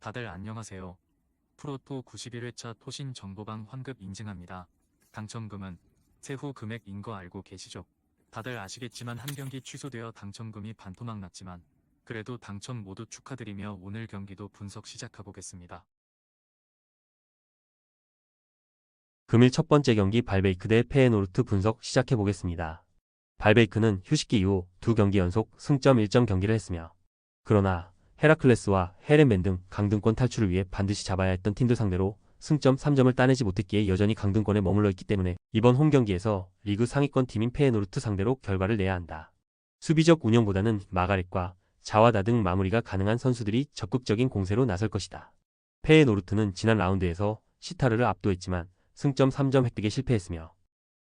다들 안녕하세요. 프로토 91회차 토신 정보방 환급 인증합니다. 당첨금은 세후 금액인 거 알고 계시죠? 다들 아시겠지만 한 경기 취소되어 당첨금이 반토막 났지만 그래도 당첨 모두 축하드리며 오늘 경기도 분석 시작해보겠습니다. 금일 첫 번째 경기 발베이크 대 페에노르트 분석 시작해보겠습니다. 발베이크는 휴식기 이후 두 경기 연속 승점 1점 경기를 했으며 그러나 헤라클레스와 헤렌벤 등 강등권 탈출을 위해 반드시 잡아야 했던 팀들 상대로 승점 3점을 따내지 못했기에 여전히 강등권에 머물러 있기 때문에 이번 홈경기에서 리그 상위권 팀인 페에노르트 상대로 결과를 내야 한다. 수비적 운영보다는 마가렛과 자와다 등 마무리가 가능한 선수들이 적극적인 공세로 나설 것이다. 페에노르트는 지난 라운드에서 시타르를 압도했지만 승점 3점 획득에 실패했으며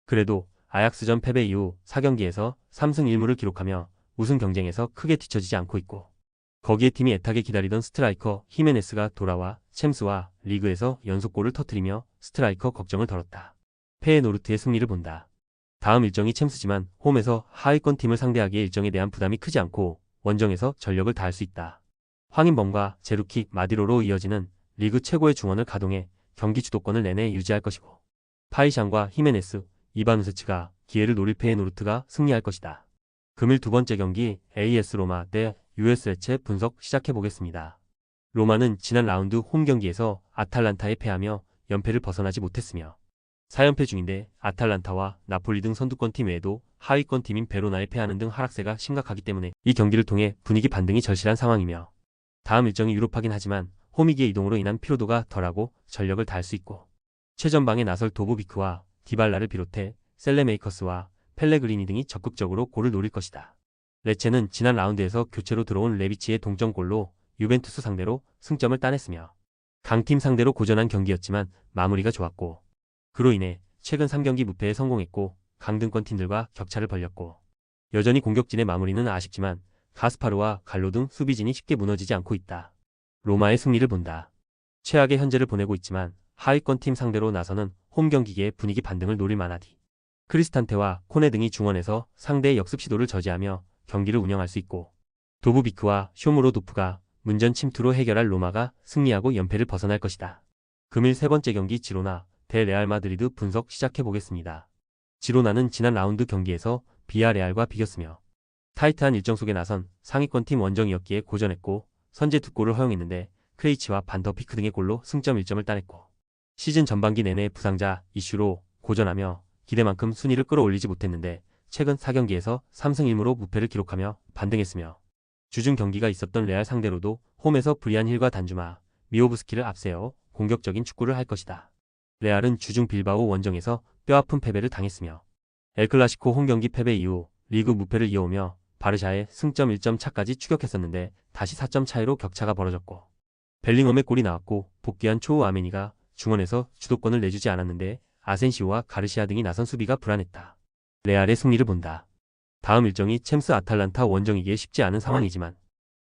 그래도 아약스전 패배 이후 4경기에서 3승 1무를 기록하며 우승 경쟁에서 크게 뒤처지지 않고 있고 거기에 팀이 애타게 기다리던 스트라이커 히메네스가 돌아와 챔스와 리그에서 연속골을 터뜨리며 스트라이커 걱정을 덜었다. 페에노르트의 승리를 본다. 다음 일정이 챔스지만 홈에서 하위권 팀을 상대하기에 일정에 대한 부담이 크지 않고 원정에서 전력을 다할 수 있다. 황인범과 제루킥 마디로로 이어지는 리그 최고의 중원을 가동해 경기 주도권을 내내 유지할 것이고 파이샨과 히메네스, 이바누세츠가 기회를 노릴 페에노르트가 승리할 것이다. 금일 두 번째 경기 AS 로마 대 US 레체 분석 시작해보겠습니다. 로마는 지난 라운드 홈 경기에서 아탈란타에 패하며 연패를 벗어나지 못했으며 4연패 중인데 아탈란타와 나폴리 등 선두권 팀 외에도 하위권 팀인 베로나에 패하는 등 하락세가 심각하기 때문에 이 경기를 통해 분위기 반등이 절실한 상황이며 다음 일정이 유럽하긴 하지만 홈이기의 이동으로 인한 피로도가 덜하고 전력을 다할 수 있고 최전방에 나설 도보비크와 디발라를 비롯해 셀레메이커스와 펠레그리니 등이 적극적으로 골을 노릴 것이다. 레체는 지난 라운드에서 교체로 들어온 레비치의 동점골로 유벤투스 상대로 승점을 따냈으며 강팀 상대로 고전한 경기였지만 마무리가 좋았고 그로 인해 최근 3경기 무패에 성공했고 강등권 팀들과 격차를 벌렸고 여전히 공격진의 마무리는 아쉽지만 가스파르와 갈로 등 수비진이 쉽게 무너지지 않고 있다. 로마의 승리를 본다. 최악의 현재를 보내고 있지만 하위권 팀 상대로 나서는 홈 경기기에 분위기 반등을 노릴 만하디. 크리스탄테와 코네 등이 중원에서 상대의 역습 시도를 저지하며 경기를 운영할 수 있고 도부비크와 쇼무로도프가 문전 침투로 해결할 로마가 승리하고 연패를 벗어날 것이다. 금일 세 번째 경기 지로나 대 레알 마드리드 분석 시작해보겠습니다. 지로나는 지난 라운드 경기에서 비아레알과 비겼으며 타이트한 일정 속에 나선 상위권 팀 원정이었기에 고전했고 선제 두 골을 허용했는데 크레이치와 반더피크 등의 골로 승점 1점을 따냈고 시즌 전반기 내내 부상자 이슈로 고전하며 기대만큼 순위를 끌어올리지 못했는데 최근 4경기에서 3승 1무로 무패를 기록하며 반등했으며 주중 경기가 있었던 레알 상대로도 홈에서 브리안 힐과 단주마, 미오브스키를 앞세워 공격적인 축구를 할 것이다. 레알은 주중 빌바오 원정에서 뼈아픈 패배를 당했으며 엘클라시코 홈경기 패배 이후 리그 무패를 이어오며 바르샤의 승점 1점 차까지 추격했었는데 다시 4점 차이로 격차가 벌어졌고 벨링엄의 골이 나왔고 복귀한 초우 아메니가 중원에서 주도권을 내주지 않았는데 아센시오와 가르시아 등이 나선 수비가 불안했다. 레알의 승리를 본다. 다음 일정이 챔스 아탈란타 원정이기에 쉽지 않은 상황이지만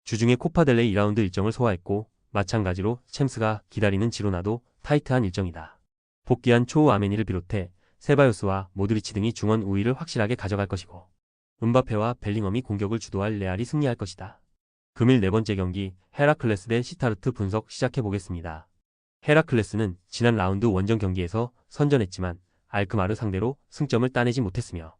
주중에 코파델레이 2라운드 일정을 소화했고 마찬가지로 챔스가 기다리는 지로나도 타이트한 일정이다. 복귀한 초우 아메니를 비롯해 세바요스와 모드리치 등이 중원 우위를 확실하게 가져갈 것이고 음바페와 벨링엄이 공격을 주도할 레알이 승리할 것이다. 금일 네 번째 경기 헤라클레스 대 시타르트 분석 시작해보겠습니다. 헤라클레스는 지난 라운드 원정 경기에서 선전했지만 알크마르 상대로 승점을 따내지 못했으며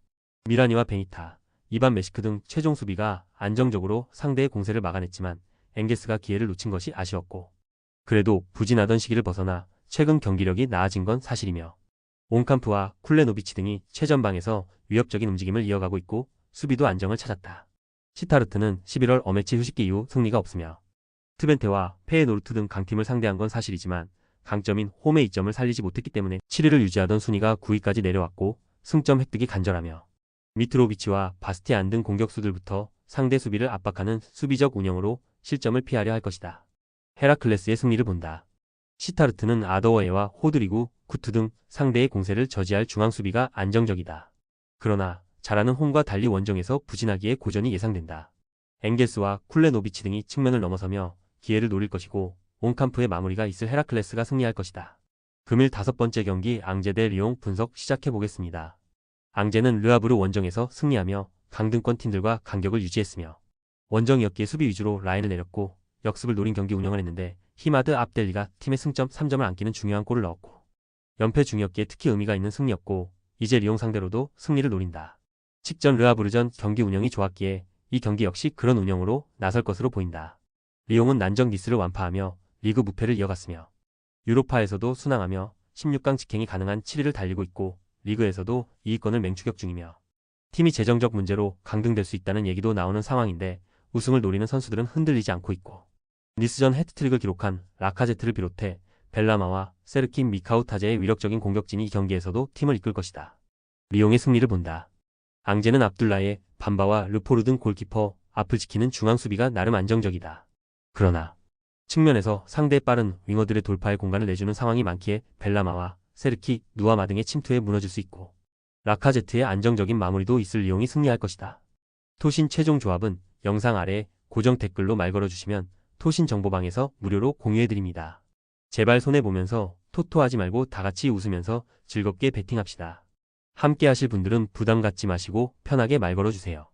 미라니와 베니타, 이반 메시크 등 최종 수비가 안정적으로 상대의 공세를 막아냈지만 엥게스가 기회를 놓친 것이 아쉬웠고 그래도 부진하던 시기를 벗어나 최근 경기력이 나아진 건 사실이며 온캄프와 쿨레노비치 등이 최전방에서 위협적인 움직임을 이어가고 있고 수비도 안정을 찾았다. 시타르트는 11월 어매치 휴식기 이후 승리가 없으며 트벤테와 페에노르트 등 강팀을 상대한 건 사실이지만 강점인 홈의 이점을 살리지 못했기 때문에 7위를 유지하던 순위가 9위까지 내려왔고 승점 획득이 간절하며 미트로비치와 바스티안 등 공격수들부터 상대 수비를 압박하는 수비적 운영으로 실점을 피하려 할 것이다. 헤라클레스의 승리를 본다. 시타르트는 아더워에와 호드리구, 쿠트 등 상대의 공세를 저지할 중앙 수비가 안정적이다. 그러나 잘하는 홈과 달리 원정에서 부진하기에 고전이 예상된다. 엥게스와 쿨레노비치 등이 측면을 넘어서며 기회를 노릴 것이고 온캄프의 마무리가 있을 헤라클레스가 승리할 것이다. 금일 다섯 번째 경기 앙제 대 리옹 분석 시작해보겠습니다. 앙제는 르아브르 원정에서 승리하며 강등권 팀들과 간격을 유지했으며 원정이었기에 수비 위주로 라인을 내렸고 역습을 노린 경기 운영을 했는데 히마드 압델리가 팀의 승점 3점을 안기는 중요한 골을 넣었고 연패 중이었기에 특히 의미가 있는 승리였고 이제 리옹 상대로도 승리를 노린다. 직전 르하브르전 경기 운영이 좋았기에 이 경기 역시 그런 운영으로 나설 것으로 보인다. 리옹은 난적 니스를 완파하며 리그 무패를 이어갔으며 유로파에서도 순항하며 16강 직행이 가능한 7위를 달리고 있고 리그에서도 2위권을 맹추격 중이며 팀이 재정적 문제로 강등될 수 있다는 얘기도 나오는 상황인데 우승을 노리는 선수들은 흔들리지 않고 있고 니스전 해트트릭을 기록한 라카제트를 비롯해 벨라마와 세르킨 미카우타제의 위력적인 공격진이 이 경기에서도 팀을 이끌 것이다. 리옹의 승리를 본다. 앙제는 압둘라의 밤바와 르포르 등 골키퍼 앞을 지키는 중앙 수비가 나름 안정적이다. 그러나 측면에서 상대의 빠른 윙어들의 돌파에 공간을 내주는 상황이 많기에 벨라마와 세르키, 누아마 등의 침투에 무너질 수 있고 라카제트의 안정적인 마무리도 있을 리옹이 승리할 것이다. 토신 최종 조합은 영상 아래에 고정 댓글로 말 걸어주시면 토신 정보방에서 무료로 공유해드립니다. 제발 손해보면서 토토하지 말고 다같이 웃으면서 즐겁게 베팅합시다. 함께 하실 분들은 부담 갖지 마시고 편하게 말 걸어주세요.